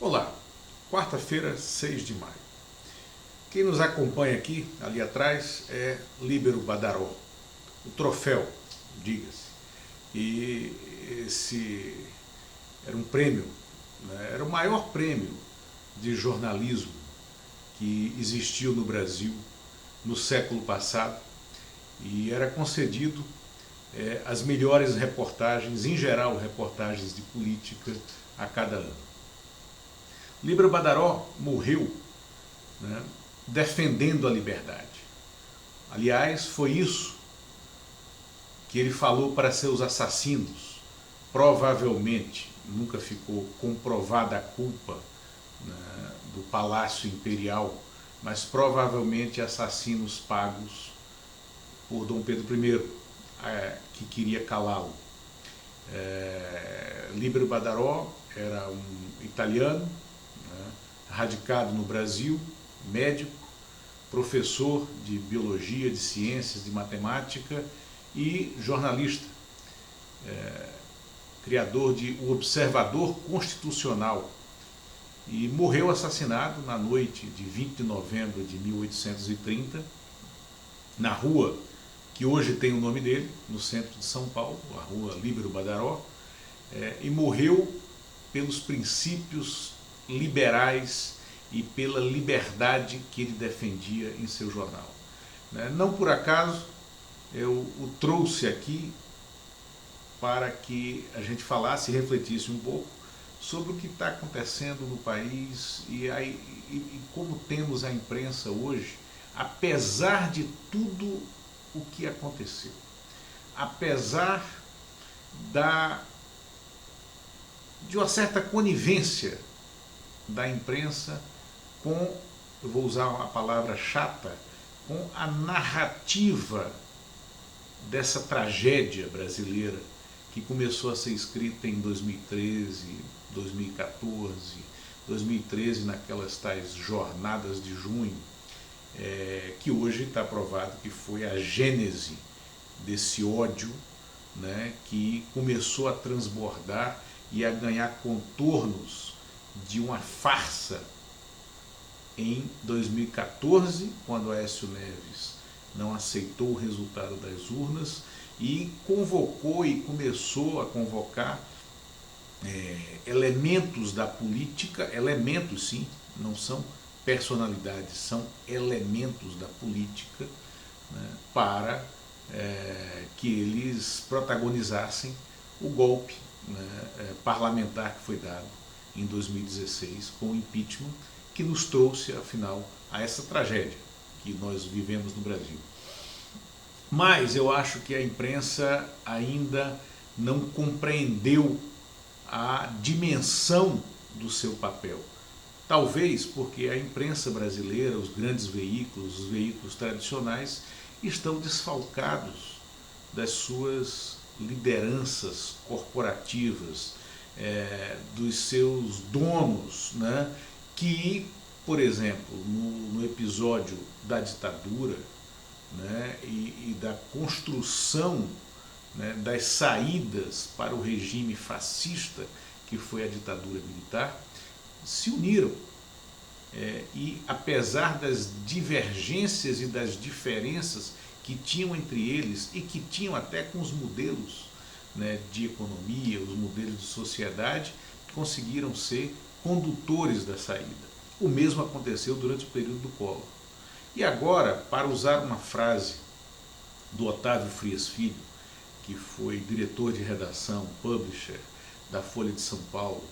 Olá, quarta-feira, 6 de maio. Quem nos acompanha aqui, ali atrás, é Líbero Badaró, o troféu, diga-se. E esse era um prêmio, né? Era o maior prêmio de jornalismo que existiu no Brasil no século passado e era concedido às melhores reportagens, em geral reportagens de política, a cada ano. Líbero Badaró morreu, né, defendendo a liberdade. Aliás, foi isso que ele falou para seus assassinos. Provavelmente, nunca ficou comprovada a culpa, né, do Palácio Imperial, mas provavelmente assassinos pagos por Dom Pedro I, que queria calá-lo. Líbero Badaró era um italiano, né, radicado no Brasil, médico, professor de biologia, de ciências, de matemática e jornalista, criador de O Observador Constitucional, e morreu assassinado na noite de 20 de novembro de 1830, na rua que hoje tem o nome dele, no centro de São Paulo, a rua Líbero Badaró, e morreu pelos princípios liberais e pela liberdade que ele defendia em seu jornal. Não por acaso eu o trouxe aqui para que a gente falasse e refletisse um pouco sobre o que está acontecendo no país e como temos a imprensa hoje, apesar de tudo o que aconteceu, apesar de uma certa conivência da imprensa com, eu vou usar uma palavra chata, com a narrativa dessa tragédia brasileira que começou a ser escrita em 2013, 2014, 2013 naquelas tais jornadas de junho, que hoje está provado que foi a gênese desse ódio, né, que começou a transbordar e a ganhar contornos de uma farsa em 2014, quando Aécio Neves não aceitou o resultado das urnas e convocou e começou a convocar elementos da política, elementos sim, não são personalidades, são elementos da política, né, para que eles protagonizassem o golpe, né, parlamentar que foi dado em 2016 com o impeachment, que nos trouxe, afinal, a essa tragédia que nós vivemos no Brasil. Mas eu acho que a imprensa ainda não compreendeu a dimensão do seu papel. Talvez porque a imprensa brasileira, os grandes veículos, os veículos tradicionais, estão desfalcados das suas lideranças corporativas, dos seus donos, né, que, por exemplo, no episódio da ditadura, né, e da construção, né, das saídas para o regime fascista, que foi a ditadura militar, se uniram. E apesar das divergências e das diferenças que tinham entre eles e que tinham até com os modelos, né, de economia, os modelos de sociedade, conseguiram ser condutores da saída. O mesmo aconteceu durante o período do Collor. E agora, para usar uma frase do Otávio Frias Filho, que foi diretor de redação, publisher da Folha de São Paulo,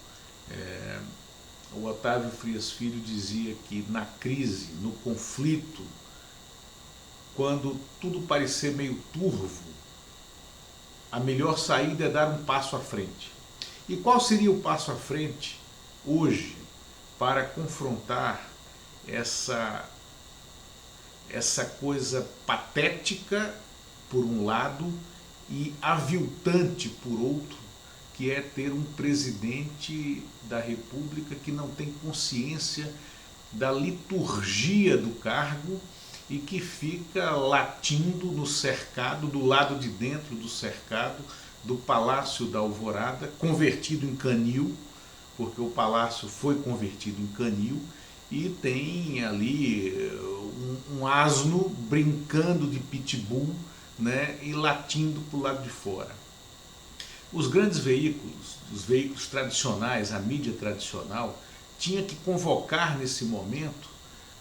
o Otávio Frias Filho dizia que na crise, no conflito, quando tudo parecer meio turvo, a melhor saída é dar um passo à frente. E qual seria o passo à frente hoje para confrontar essa coisa patética, por um lado, e aviltante, por outro, que é ter um presidente da República que não tem consciência da liturgia do cargo e que fica latindo no cercado, do lado de dentro do cercado do Palácio da Alvorada, convertido em canil, porque o palácio foi convertido em canil e tem ali um asno brincando de pitbull, né, e latindo para o lado de fora. Os grandes veículos, os veículos tradicionais, a mídia tradicional, tinha que convocar nesse momento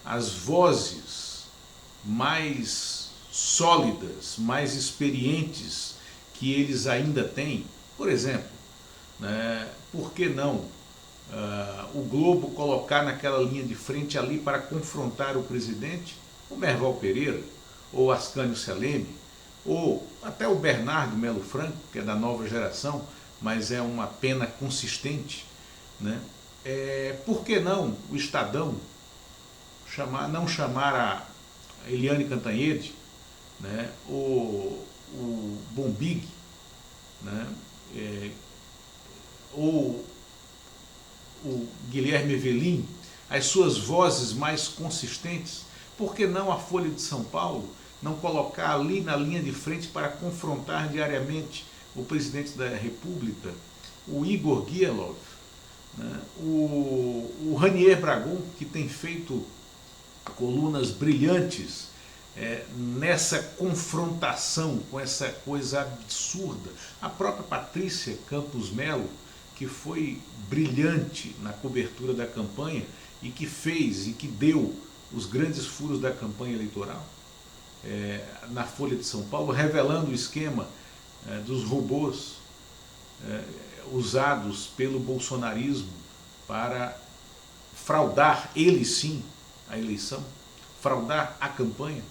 as vozes mais sólidas, mais experientes que eles ainda têm. Por exemplo, né, por que não o Globo colocar naquela linha de frente ali para confrontar o presidente o Merval Pereira, ou Ascânio Seleme, ou até o Bernardo Melo Franco, que é da nova geração, mas é uma pena consistente, né? Por que não o Estadão não chamar a Eliane Cantanhede, né? o Bombig, né? Ou o Guilherme Evelim, as suas vozes mais consistentes? Por que não a Folha de São Paulo não colocar ali na linha de frente para confrontar diariamente o presidente da República, o Igor Guilherme, né? o Ranier Bragon, que tem feito colunas brilhantes nessa confrontação com essa coisa absurda. A própria Patrícia Campos Melo, que foi brilhante na cobertura da campanha e que fez e que deu os grandes furos da campanha eleitoral, na Folha de São Paulo, revelando o esquema dos robôs usados pelo bolsonarismo para fraudar, ele sim, a eleição, fraudar a campanha.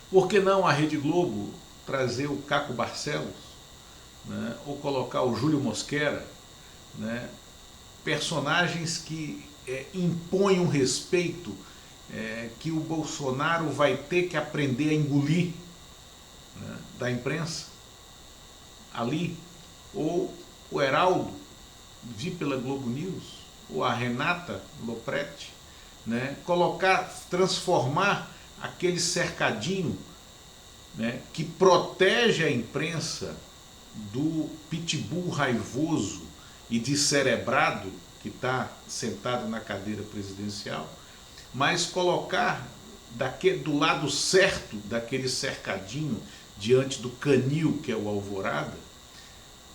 Por que não a Rede Globo trazer o Caco Barcelos, né, ou colocar o Júlio Mosquera, né, personagens que impõem um respeito que o Bolsonaro vai ter que aprender a engolir, né, da imprensa ali, ou o Heraldo, vi pela Globo News, ou a Renata Lopretti, né, transformar aquele cercadinho, né, que protege a imprensa do pitbull raivoso e descerebrado que está sentado na cadeira presidencial, mas colocar do lado certo daquele cercadinho, diante do canil que é o Alvorada,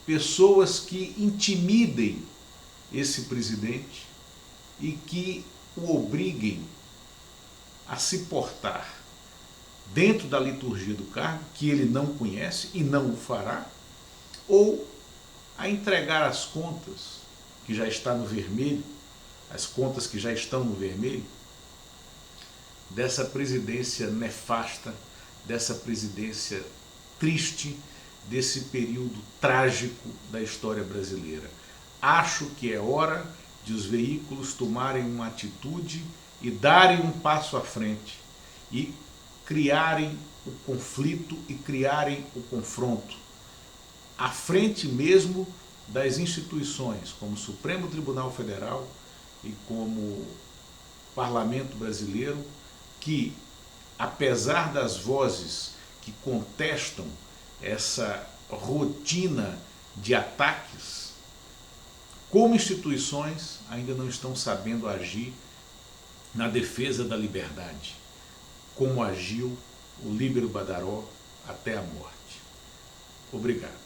pessoas que intimidem esse presidente e que o obriguem a se portar dentro da liturgia do cargo, que ele não conhece e não o fará, ou a entregar as contas que já está no vermelho, as contas que já estão no vermelho, dessa presidência nefasta, dessa presidência triste, desse período trágico da história brasileira. Acho que é hora de os veículos tomarem uma atitude e darem um passo à frente e criarem o conflito e criarem o confronto à frente mesmo das instituições, como o Supremo Tribunal Federal e como o Parlamento Brasileiro, que, apesar das vozes que contestam essa rotina de ataques, como instituições ainda não estão sabendo agir na defesa da liberdade, como agiu o Líbero Badaró até a morte. Obrigado.